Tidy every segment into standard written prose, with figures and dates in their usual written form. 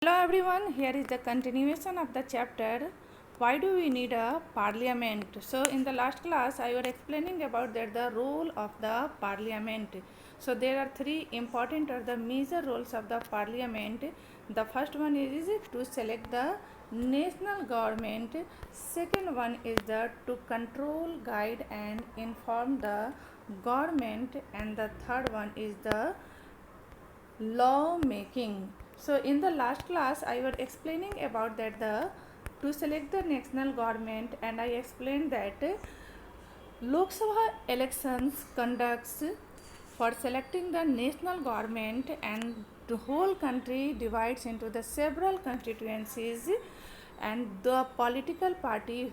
Hello everyone, here is the continuation of the chapter why do we need a parliament. So in the last class I was explaining about that the role of the parliament. So there are three important or the major roles of the parliament. The first one is to select the national government. Second one is the to control, guide and inform the government, and the third one is the law making. So in the last class I was explaining about that the to select the national government, and I explained that Lok Sabha elections conducts for selecting the national government, and the whole country divides into the several constituencies, and the political party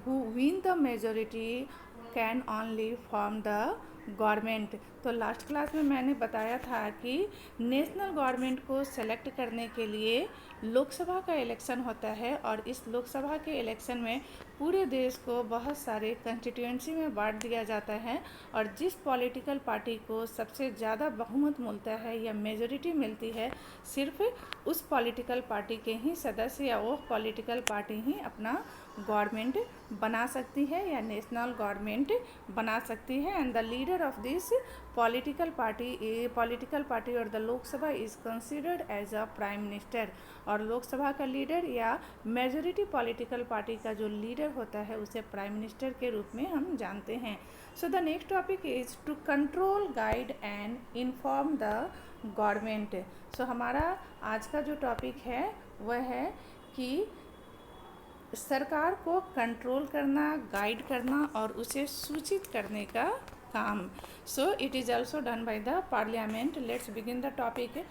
who win the majority can only form the government. तो last class में मैंने बताया था कि national government को select करने के लिए लोकसभा का इलेक्शन होता है, और इस लोकसभा के इलेक्शन में पूरे देश को बहुत सारे कंस्टिट्यूएंसी में बांट दिया जाता है, और जिस पॉलिटिकल पार्टी को सबसे ज़्यादा बहुमत मिलता है या मेजोरिटी मिलती है, सिर्फ उस पॉलिटिकल पार्टी के ही सदस्य या वो पॉलिटिकल पार्टी ही अपना गवर्नमेंट बना सकती है या नेशनल गवर्नमेंट बना सकती है. And the leader of this political party और the Lok Sabha is considered as a prime minister. और लोकसभा का लीडर या मेजोरिटी पॉलिटिकल पार्टी का जो लीडर होता है उसे प्राइम मिनिस्टर के रूप में हम जानते हैं. So the next topic is to control, guide and inform the government. So हमारा आज का जो टॉपिक है वह है कि सरकार को कंट्रोल करना, गाइड करना और उसे सूचित करने का काम. So it is also done by the parliament. Let's begin the topic.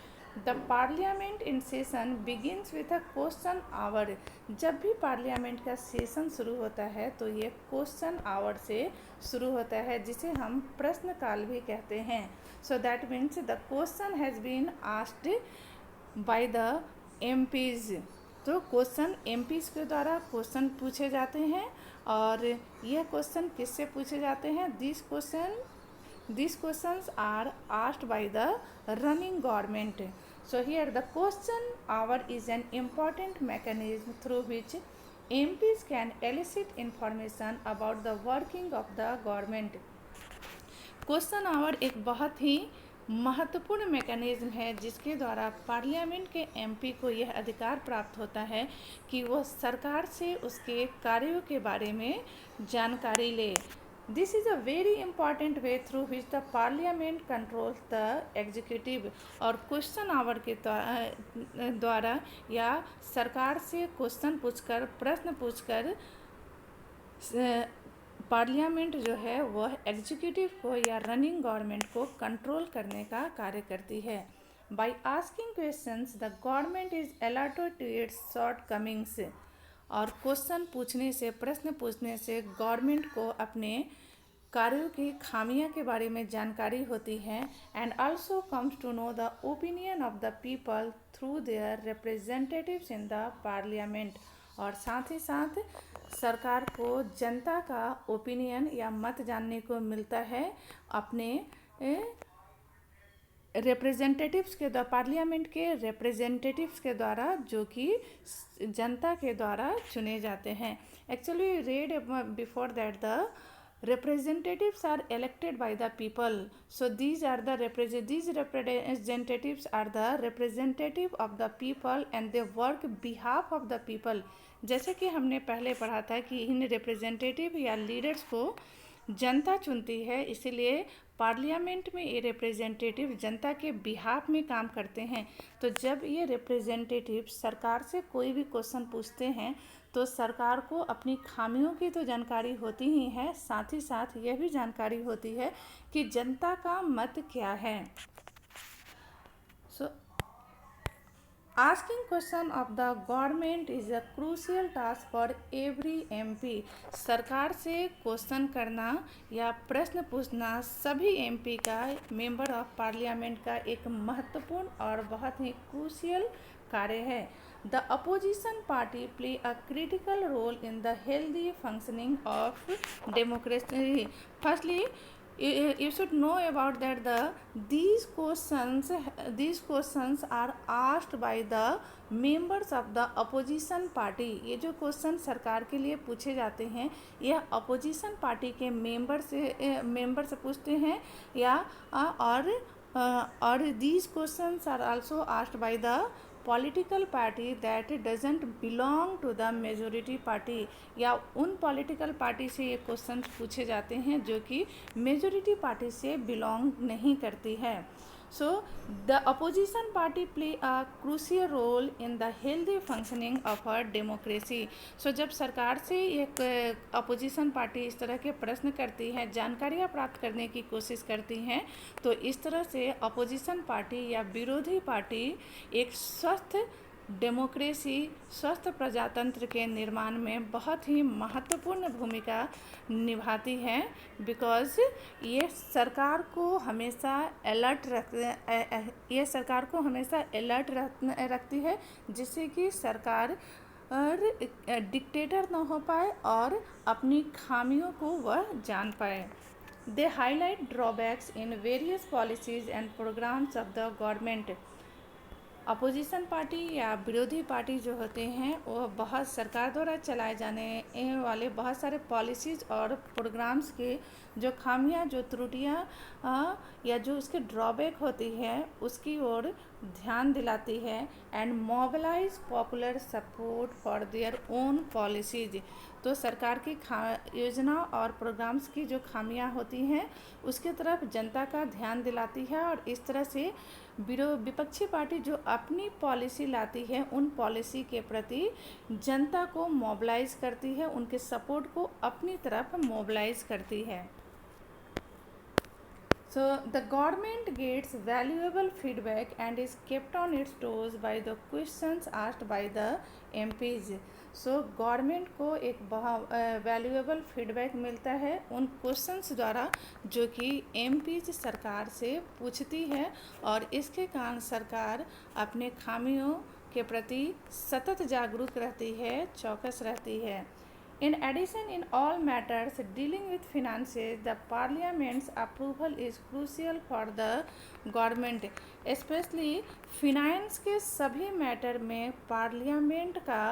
The parliament in session begins with a question hour. जब भी पार्लियामेंट का सेशन शुरू होता है तो ये क्वेश्चन आवर से शुरू होता है, जिसे हम प्रश्नकाल भी कहते हैं. So that means the question has been asked by the MPs. तो क्वेश्चन एमपीज के द्वारा क्वेश्चन पूछे जाते हैं, और यह क्वेश्चन किससे पूछे जाते हैं? This questions are asked by the running government. So here the question hour is an important mechanism through which MPs can elicit information about the working of the government. Question hour एक बहुत ही महत्वपूर्ण mechanism है जिसके द्वारा parliament के MP को यह अधिकार प्राप्त होता है कि वह सरकार से उसके कार्यों के बारे में जानकारी ले. This is a very important way through which the parliament controls the executive. और क्वेश्चन आवर के द्वारा या सरकार से क्वेश्चन पूछकर, प्रश्न पूछकर पार्लियामेंट जो है वह एग्जीक्यूटिव को या रनिंग गवर्नमेंट को कंट्रोल करने का कार्य करती है. By asking questions the government is alerted to its shortcomings. और क्वेश्चन पूछने से, प्रश्न पूछने से गवर्नमेंट को अपने कार्यों की खामियां के बारे में जानकारी होती है. And also comes to know the opinion of the people through their representatives in the parliament. और साथ ही साथ सरकार को जनता का ओपिनियन या मत जानने को मिलता है अपने रिप्रेजेंटेटिव्स के द्वारा, पार्लियामेंट के रिप्रेजेंटेटिव्स के द्वारा, जो कि जनता के द्वारा चुने जाते हैं. Actually red before that the representatives are elected by the people. So these representatives are the representative of the people and they work behalf of the people. जैसे कि हमने पहले पढ़ा था कि इन रिप्रेजेंटेटिव या लीडर्स को जनता चुनती है, इसलिए पार्लियामेंट में ये रिप्रेजेंटेटिव जनता के बिहाफ में काम करते हैं. तो जब ये रिप्रेजेंटेटिव सरकार से कोई भी क्वेश्चन पूछते हैं तो सरकार को अपनी खामियों की तो जानकारी होती ही है, साथ ही साथ यह भी जानकारी होती है कि जनता का मत क्या है. So asking question of the government is a crucial task for every MP. सरकार से क्वेश्चन करना या प्रश्न पूछना सभी एमपी का, मेंबर ऑफ पार्लियामेंट का एक महत्वपूर्ण और बहुत ही क्रूशियल कार्य है. The opposition party play a critical role in the healthy functioning of democracy. Firstly, you should know about that these questions are asked by the members of the opposition party. ये जो question सरकार के लिए पूछे जाते हैं यह opposition party के मेंबर से पूछते हैं या और these questions are also asked by the political party that doesn't belong to the majority party, या उन पॉलिटिकल पार्टी से ये क्वेश्चन पूछे जाते हैं जो कि मेजोरिटी पार्टी से बिलोंग नहीं करती है. So the opposition party play a crucial role in the healthy functioning of a democracy. So जब सरकार से एक अपोजिशन पार्टी इस तरह के प्रश्न करती है, जानकारियाँ प्राप्त करने की कोशिश करती हैं, तो इस तरह से अपोजिशन पार्टी या विरोधी पार्टी एक स्वस्थ डेमोक्रेसी, स्वस्थ प्रजातंत्र के निर्माण में बहुत ही महत्वपूर्ण भूमिका निभाती है. बिकॉज़ ये सरकार को हमेशा अलर्ट रखती है जिससे कि सरकार डिक्टेटर ना हो पाए और अपनी खामियों को वह जान पाए. They highlight drawbacks in various policies and programs of the government. Opposition party या विरोधी पार्टी जो होते हैं वो बहुत सरकार द्वारा चलाए जाने वाले बहुत सारे पॉलिसीज़ और प्रोग्राम्स के जो खामियां, जो त्रुटियां या जो उसके ड्रॉबैक होती है उसकी ओर ध्यान दिलाती है and mobilise popular support for their own policies. तो सरकार की योजना और प्रोग्राम्स की जो खामियां होती हैं उसके तरफ जनता का ध्यान दिलाती है और इस तरह से विपक्षी पार्टी जो अपनी पॉलिसी लाती है उन पॉलिसी के प्रति जनता को मोबिलाइज करती है, उनके सपोर्ट को अपनी तरफ मोबिलाइज करती है. So the government gets valuable feedback and is kept on its toes by the questions asked by the MPs. So government को एक वैल्यूएबल फीडबैक मिलता है उन क्वेश्चंस द्वारा जो कि MPs सरकार से पूछती है और इसके कारण सरकार अपने खामियों के प्रति सतत जागरूक रहती है, चौकस रहती है. In addition, in all matters dealing with finances, the Parliament's approval is crucial for the government. Especially finance के सभी मैटर में पार्लियामेंट का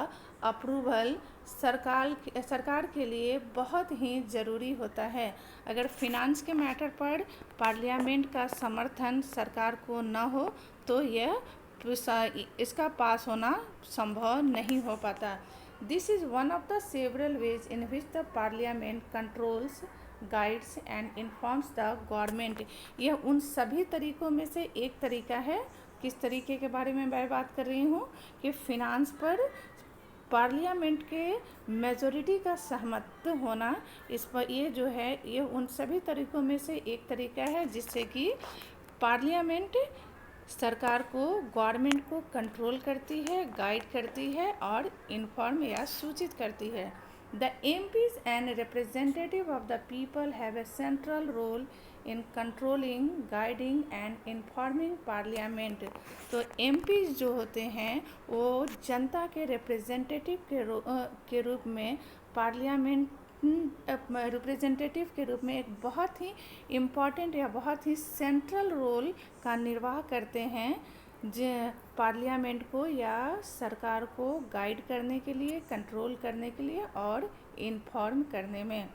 अप्रूवल सरकार के लिए बहुत ही ज़रूरी होता है. अगर फिनांस के मैटर पर पार्लियामेंट का समर्थन सरकार को न हो तो इसका पास होना संभव नहीं हो पाता. This is one of the several ways in which the Parliament controls, guides and informs the government. यह उन सभी तरीकों में से एक तरीका है. किस तरीके के बारे में मैं बात कर रही हूँ कि फिनांस पर पार्लियामेंट के मेजॉरिटी का सहमत होना, इस पर ये जो है ये उन सभी तरीकों में से एक तरीका है जिससे कि पार्लियामेंट सरकार को, गवर्नमेंट को कंट्रोल करती है, गाइड करती है और इन्फॉर्म या सूचित करती है. The MPs and representative of the people have a central role in controlling, guiding and informing parliament. तो MPs जो होते हैं वो जनता के रिप्रेजेंटेटिव के रूप में पार्लियामेंट रिप्रेजेंटेटिव के रूप में एक बहुत ही इम्पॉर्टेंट या बहुत ही सेंट्रल रोल का निर्वाह करते हैं पार्लियामेंट को या सरकार को गाइड करने के लिए, कंट्रोल करने के लिए और इन्फॉर्म करने में.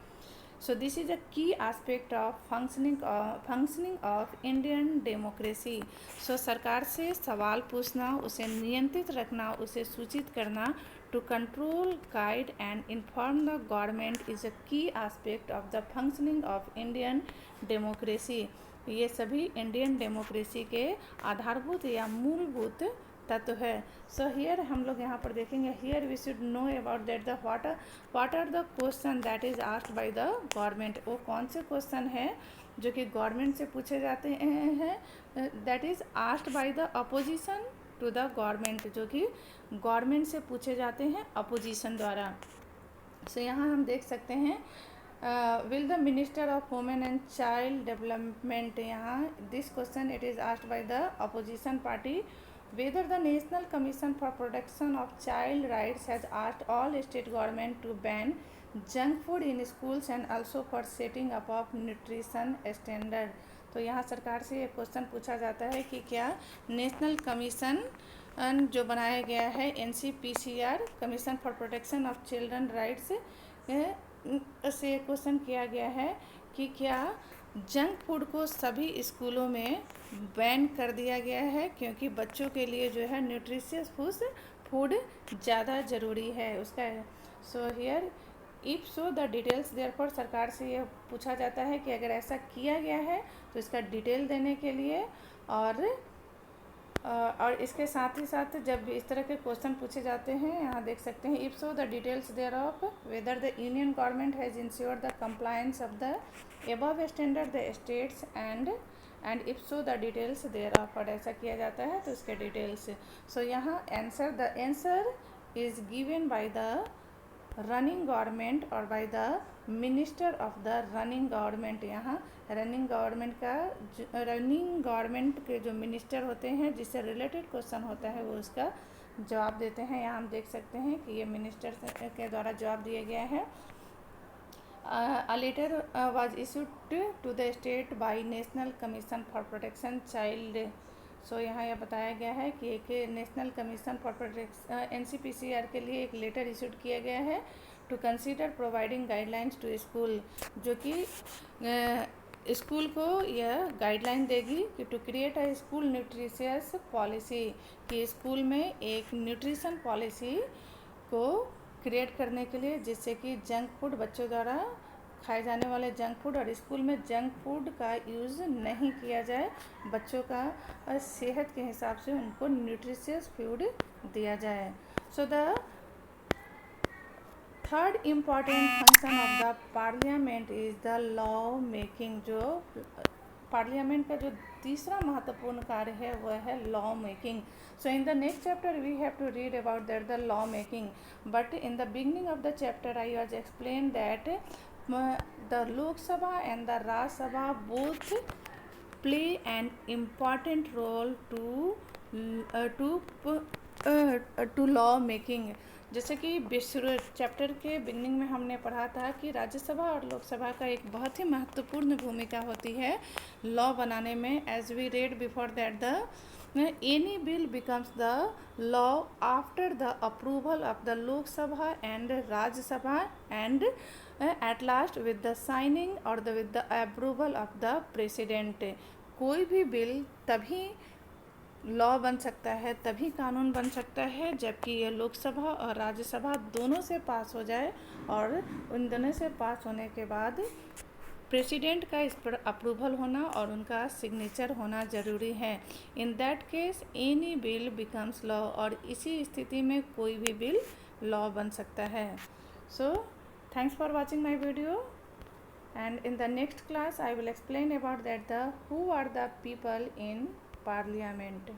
So this is a key aspect of functioning of Indian democracy. So सरकार से सवाल पूछना, उसे नियंत्रित रखना, उसे सूचित करना, to control, guide and inform the government is a key aspect of the functioning of Indian democracy. ये सभी इंडियन डेमोक्रेसी के आधारभूत या मूलभूत तत्व है. सो हियर हम लोग यहाँ पर देखेंगे, here we should know about that the what are the question that is asked by the government. वो कौन से क्वेश्चन है जो कि गवर्नमेंट से पूछे जाते हैं, that is asked by the opposition to the government, जो कि गवर्नमेंट से पूछे जाते हैं अपोजिशन द्वारा. सो यहाँ हम देख सकते हैं will the minister of women and child development, यहाँ this question it is asked by the opposition party. Whether the National Commission for Protection of Child Rights has asked all state government to ban junk food in schools and also for setting up of nutrition standard. तो यहाँ सरकार से ये question पूछा जाता है कि क्या नेशनल कमीशन जो बनाया गया है NCPCR commission for protection of children rights से क्वेश्चन किया गया है कि क्या जंक फूड को सभी स्कूलों में बैन कर दिया गया है, क्योंकि बच्चों के लिए जो है न्यूट्रिशियस फूड ज़्यादा ज़रूरी है उसका। So here if so the details, therefore सरकार से ये पूछा जाता है कि अगर ऐसा किया गया है तो इसका डिटेल देने के लिए, और इसके साथ ही साथ जब भी इस तरह के क्वेश्चन पूछे जाते हैं, यहाँ देख सकते हैं if so the details there of whether the union government has ensured the compliance of the above standard the states and if so the details there of, और ऐसा किया जाता है तो इसके डिटेल्स। सो यहाँ answer, the answer is given by the running government और by the minister of the running government. यहाँ रनिंग गवर्नमेंट के जो मिनिस्टर होते हैं जिससे रिलेटेड क्वेश्चन होता है वो उसका जवाब देते हैं। यहाँ हम देख सकते हैं कि ये मिनिस्टर के द्वारा जवाब दिया गया है। A letter was issued to the state by National Commission for Protection Child। सो यहाँ यह बताया गया है कि एक national commission for protection NCPCR के लिए एक लेटर इशूड किया गया है to consider providing guidelines to school, जो कि स्कूल को यह गाइडलाइन देगी कि to create a school nutritious policy, कि स्कूल में एक न्यूट्रिशन पॉलिसी को क्रिएट करने के लिए जिससे कि जंक फूड, बच्चों द्वारा खाए जाने वाले जंक फूड और स्कूल में जंक फूड का यूज़ नहीं किया जाए, बच्चों का सेहत के हिसाब से उनको न्यूट्रिशियस फूड दिया जाए। So the third important function of the parliament is the law making. जो पार्लियामेंट का जो तीसरा महत्वपूर्ण कार्य है वह है law making. So in the next chapter we have to read about that the law making, but in the beginning of the chapter I was explain that the Lok Sabha and the Raj Sabha both play an important role to law making। जैसे कि chapter के beginning में हमने पढ़ा था कि राज्यसभा और लोकसभा का एक बहुत ही महत्वपूर्ण भूमिका होती है लॉ बनाने में। As we read before that the any bill becomes the law after the approval of the Lok Sabha and Rajya Sabha and at last with the signing or with the approval of the president। कोई भी bill तभी law बन सकता है, तभी कानून बन सकता है जबकि ये लोकसभा और राज्यसभा दोनों से पास हो जाए, और उन दोनों से पास होने के बाद प्रेसिडेंट का इस पर अप्रूवल होना और उनका सिग्नेचर होना ज़रूरी है। In that case any bill becomes law, और इसी स्थिति में कोई भी बिल लॉ बन सकता है। So thanks for watching my video, and in the next class I will explain about that the who are the people in parliament.